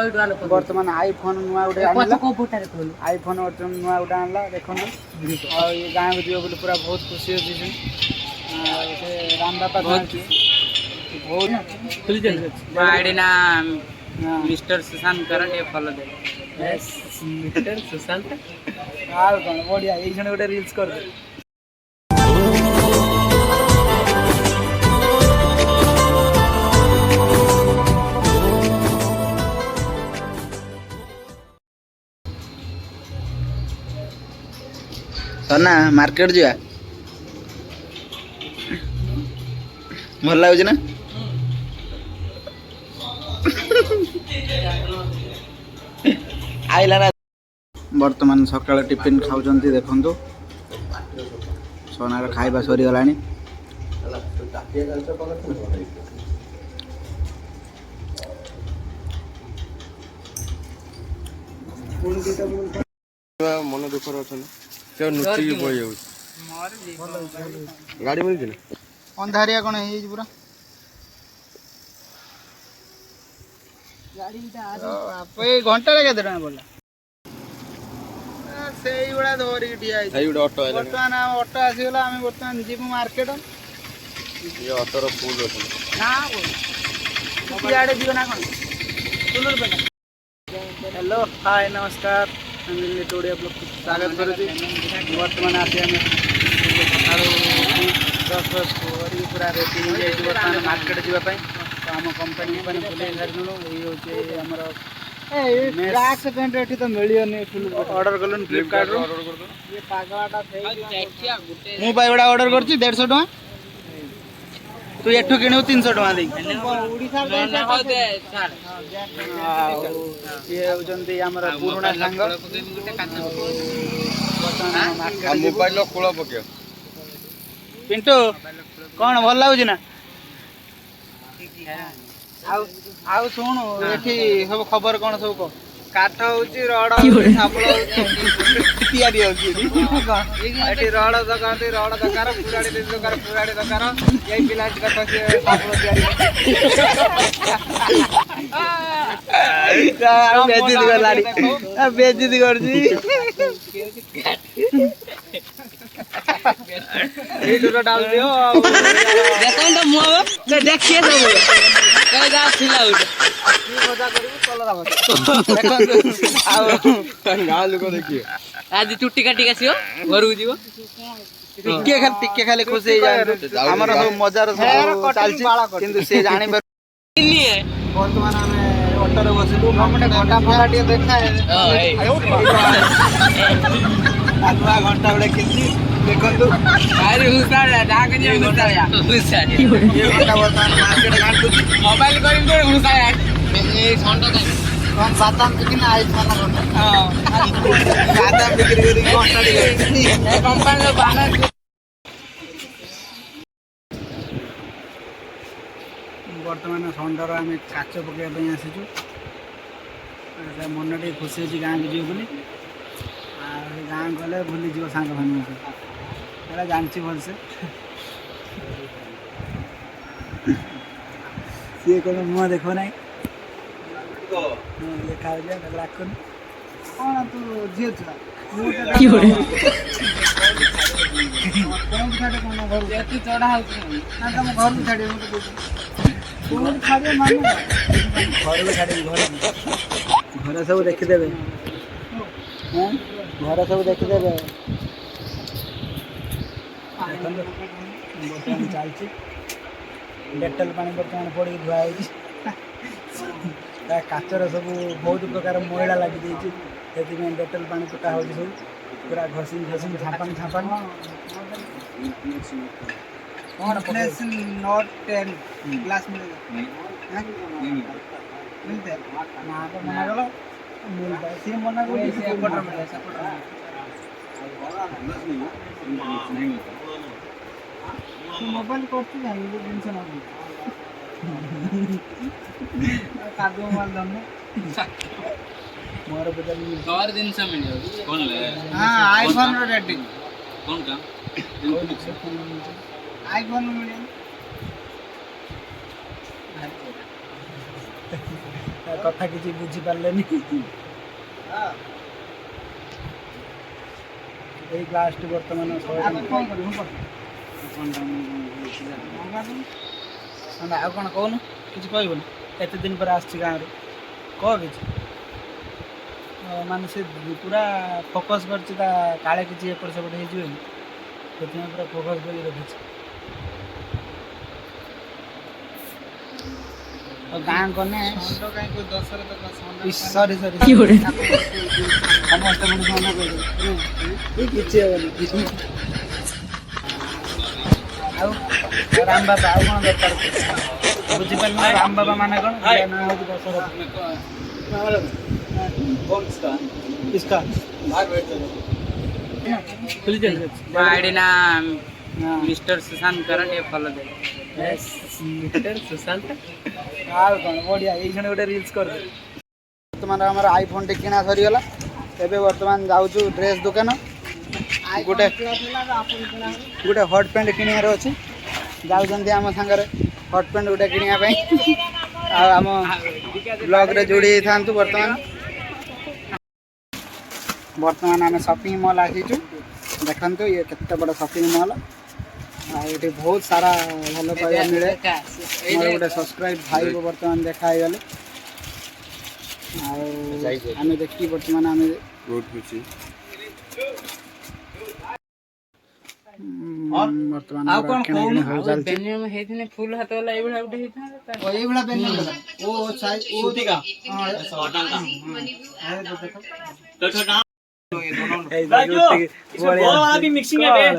बर्तमान आईफोन नुआ गोटे आईफोन नुआ गोटे आनला देखो ये गाँव को जीव बोले पूरा बहुत खुशी अच्छी राम बापा बहुत मिस्टर सुशांत कर फॉलो दे मिस्टर सुशांत कौन बढ़िया ये गोटे रील्स कर ना मार्केट जा भल लगुच ना आइला ना बर्तमान सकाल टिफिन खाऊं देखु सोनार खाଇବା सरीगलानी मन दुखर अच्छा नुचिकी बही जाऊँ गाड़ी मिलती ना अंधारिया कौन है पूरा घंटा केते टका पड़ा से धरिक बर्तमान ऑटो आसीगला आम बर्तमान जीव मार्केट ऑटोर फुल अच्छे जीव ना कौन हेलो हाय नमस्कार स्वागत करुँगी बर्तमान आसी आम सकाल 10 पूरा रेडी हो जाए बर्तमान मार्केट जावाई तो आम कंपनी मैंने बुले सारी ये हूँ तो मिलनी ऑर्डर कलु फ्लिपकार्ट मुझे ऑर्डर कर 150 टका तू एठू किणु 300 टका दे पुराणा सांग मोबाइल खोल पक पिंटू कौन भल लगुच ना आउ शुणु ये सब खबर कौन सब कह काठ हूँ रड साबुल तैयारी रड दरकार रड दरकार पुराड़ी दरकार पुराड़ी दरकार ये पिला साबुल तैयारी बेजित कर डाल दियो देखिए गाँ लोक देखिए आज चुट्टी काटिक आस घर को जीव टिके खाली खुशी आमर सब मजार चलती से जानी बर्तमान आम ऑटो बसलु घंटा फटा टे देखा नुआ घंटा गुड़ा किसी देखु मोबाइल बादाम बिक्री आईफोन बादाम बिक्री बर्तमान षंडर आम काच पकड़ाई आसीचु मन टे खुशी अच्छी गाँव को जीव बोली गाँ गले भूली जीव सांग भाई जानची भलसे सी कौन मुह देख ना देखा डाकुन कौन तू झील छुआ चढ़ा तुम घर को छाड़ घर सब देखीदे घर सब देखीदे बर्तमान चलती डेटल पानी बर्तमान पड़ी धुआई काचर सब बहुत प्रकार मैला लगी डेटल पानी पका हो सब पूरा घसी घसी झापन झापन कौन नॉट 10 ग्लास मिलेगा मिलते ना तो मना करो मिलता है सिम मना करो सपोर्टर मिले सपोर्टर मोबाइल करती जाएंगे टेंशन हो कादू मार दम मोर बदल और दिन से मिल जाओ कौन ले हां आईफोन रेडी कौन का आईफोन मिले कथा किसी बुझी पारलेनी এই গ্লাসটি বর্তমানে ଆଉ କ'ଣ କହୁନୁ କିଛି କହିବୁନି ଏତେ ଦିନ ପରେ ଆସିଛି ଗାଁରୁ କହ କିଛି ମାନେ ସେ ପୁରା ଫୋକସ୍ କରିଛି ତା କାଳେ କିଛି ଏପଟ ସେପଟ ହେଇଯିବନି ସେଥିପାଇଁ ପୁରା ଫୋକସ୍ କରି ରଖିଛି ଗାଁ ଗନେ ସରି ସରି ସମସ୍ତେ ଗୋଟେ ମନେ କରିଦେବେ କିଛି ହେବନି ଆଉ ରାମ ବାବା ଆଉ କ'ଣ ଦରକାର ବୁଝିପାରିଲି ରାମ ବାବା ମାନେ କ'ଣ ନା ହେଉଛି ଦଶରଥ इसका आईडी ना मिस्टर सुशांत करण ये फॉलो दे मिस्टर सुशांत ଆଉ କ'ଣ ବଢ଼ିଆ ଏଇ ଜଣେ ଗୋଟେ ରିଲ୍ସ କରିଦେ ବର୍ତ୍ତମାନ ଆମର ଆଇଫୋନ୍ଟେ କିଣା ସରିଗଲା ଏବେ ବର୍ତ୍ତମାନ ଯାଉଛୁ ଡ୍ରେସ୍ ଦୋକାନ ଗୋଟେ ହଟ୍ ପ୍ୟାଣ୍ଟ କିଣିବାର ଅଛି ଯାଉଛନ୍ତି ଆମ ସାଙ୍ଗରେ ହଟ୍ ପ୍ୟାଣ୍ଟ ଗୋଟେ କିଣିବା ପାଇଁ ଆଉ ଆମ ବ୍ଲଗ୍ରେ ଯୋଡ଼ି ହେଇଥାନ୍ତୁ ବର୍ତ୍ତମାନ ଆମେ ସପିଂ ମଲ୍ ଆସିଛୁ ଦେଖନ୍ତୁ ଇଏ କେତେ ବଡ଼ ସପିଂ ମଲ୍ ଆଉ ଏଠି ବହୁତ ସାରା ଭଲ ପାଇବା ମିଳେ ମୋର ଗୋଟେ ସବସ୍କ୍ରାଇବ୍ ଭାଇକୁ ବର୍ତ୍ତମାନ ଦେଖା ହେଇଗଲେ ଆଉ ଆମେ ଦେଖିକି ବର୍ତ୍ତମାନ ଆମେ ବର୍ତ୍ତମାନ ଆଉ କ'ଣ କହୁନୁ ଚାଲିଛି ବେନିୟମ ହେଇଥିନେ ଫୁଲ ହାତ वाला ଏଇଭଳିଆ ଗୋଟେ ହେଇଥାନ୍ତା ଏଇଭଳିଆ ବେନିୟମ ଓ ସାଇଜ सूती का मिक्सिंग है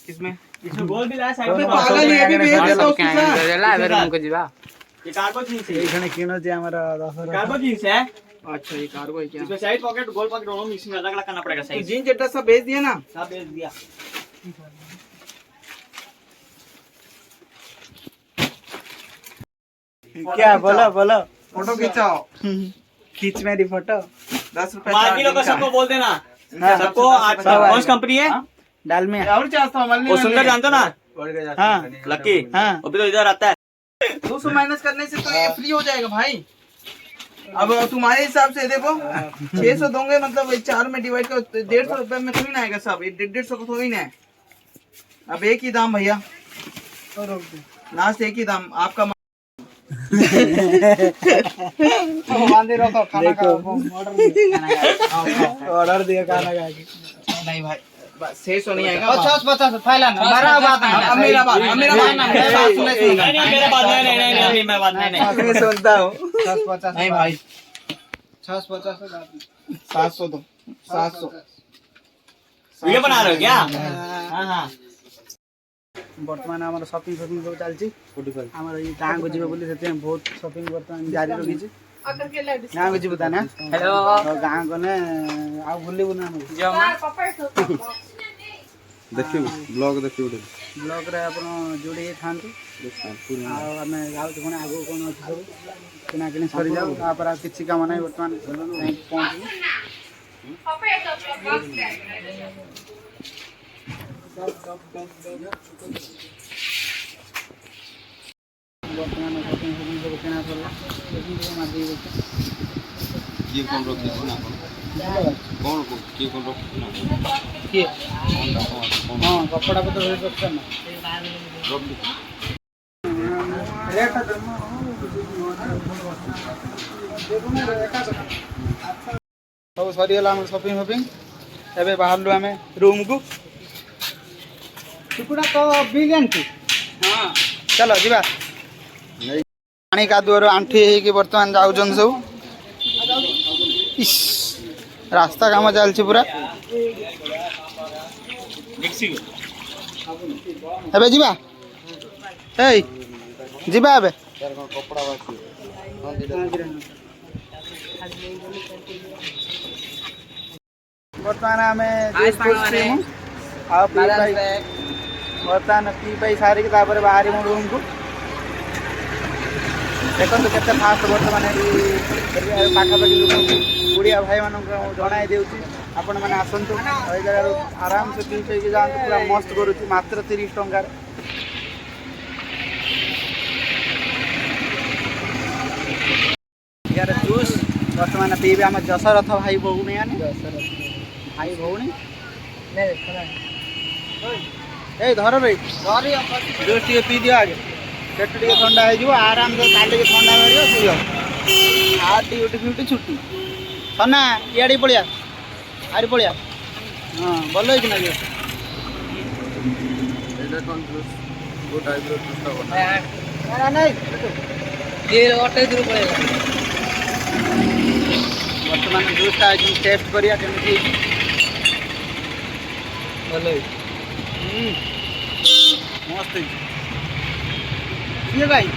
इसमें इसमें गोल भी ला साइड में पागल ये भी भेज देता उसके साथ देला एबे हमको जीवा ये कार्गो जींस है ଏଇখানে କିଣୁଛି ଆମର 10 कार्गो जींस है अच्छा ये कार्गो है क्या इसमें साइड पॉकेट गोल पॉकेट दोनों मिक्सिंग अलग अलग करना पड़ेगा साइज जीन चड्डा सब भेज दिया ना सब भेज दिया क्या बोलो बोलो फोटो खिंचाओ खींच मेरी फोटो 10 रुपए मार्की लोग सबको बोल देना सबको आज कौन सी कंपनी है डाल में और चाहता हूं वो सुंदर जानते हो ना हाँ लकी हाँ वो भी तो इधर आता है 200 माइनस करने से तो ये फ्री हो जाएगा भाई अब तुम्हारे हिसाब से देखो 600 दोगे मतलब 4 में डिवाइड करो 150 रुपए में थोड़ी ना आएगा सब 150 को थोड़ी ना है अब एक ही दाम भैया लास्ट एक ही दाम आपका ऑर्डर दिया खाना खा के नहीं भाई बस 600 नहीं आएगा 50 फाइनल मेरा बात अब मेरा बात नहीं मेरा बात नहीं मैं बात नहीं मैं सुनता हूँ 50 नहीं भाई 50 700 दो 700 वीडियो बना रहे हो क्या हाँ हाँ ବର୍ତ୍ତମାନ ଆମର ସପିଂ ଫପିଂ ସବୁ ଚାଲିଛି ଆମର ଏଇ ଗାଁକୁ ଯିବେ ବୋଲି ସେଥିପାଇଁ ବହୁତ ସପିଂ ବର୍ତ୍ତମାନ ଜାରି ରଖିଛି ଗାଁକୁ ଯିବୁ ତାନେ हेलो ଗାଁ ଗଲେ ଆଉ ବୁଲିବୁ ନା ଆମେ ଦେଖିବୁ ବ୍ଲଗ ଦେଖିବୁ ବ୍ଲଗ୍ରେ ଆପଣ ଯୋଡ଼ି ହେଇଥାନ୍ତୁ ଆଉ ଆମେ ଯାଉଛୁ ପୁଣି ଆଗକୁ କ'ଣ ଅଛି ସବୁ କିଣାକିଣି ସରିଯାଉ ତାପରେ ଆଉ କିଛି କାମ ନାହିଁ ବର୍ତ୍ତମାନ ଯାଇକି ପହଞ୍ଚିବୁ ବର୍ତ୍ତମାନ ସପିଂ ଫପିଂ ସବୁ କିଣା ସରିଲା କିଏ କ'ଣ ରଖିଛି ନା କ'ଣ କିଏ କ'ଣ ରଖିଛି ନା କିଏ ହଁ କପଡ଼ା ପତ୍ର ରଖିଛ ନା ସବୁ ସରିଗଲା ଆମର ସପିଂ ଫପିଂ ଏବେ ବାହାରିଲୁ ଆମେ ରୁମ୍କୁ କୁକୁଡ଼ା ତ ବିଲ୍ ଆଣିଛୁ हाँ ଚାଲ ଯିବା ପାଣି କାଦୁଅରୁ ଆଣ୍ଠି ହେଇକି ବର୍ତ୍ତମାନ ଯାଉଛନ୍ତି ସବୁ ଇସ୍ ରାସ୍ତା କାମ ଚାଲିଛି ପୁରା ଏବେ ଯିବା ଏଇ ଯିବା ଏବେ ବର୍ତ୍ତମାନ ଆମେ ଆଉ ବର୍ତ୍ତମାନ ପି ପାଇ ସାରିକି ତାପରେ ବାହାରିବୁ ରୁମ୍କୁ ଦେଖନ୍ତୁ କେତେ ଫାଷ୍ଟ ବର୍ତ୍ତମାନ ଏଠି ପାଖାପାଖି ଲୋକଙ୍କୁ ଓଡ଼ିଆ ଭାଇମାନଙ୍କୁ ଜଣାଇ ଦେଉଛି ଆପଣମାନେ ଆସନ୍ତୁ ଏଇ ଜାଗାରୁ ଆରାମସେ ପି ପାଇକି ଯାଆନ୍ତୁ ପୁରା ମସ୍ତ କରୁଛି ମାତ୍ର 30 ଟଙ୍କାରେ यार जूस बर्तमान पीबे आम जशरथ भाई भौणी आने भाई भौणी ए धर रे जूस टे पी दियो आगे पेट टे ठंडा हो आराम से काली ठंडा मार आ ड्यूटी फ्यूटी छुट्टी सना इे पड़िया आरी पड़िया हाँ भल हो बर्तमान जूसटा टेस्ट करिया केमती भल मस्त ये भाई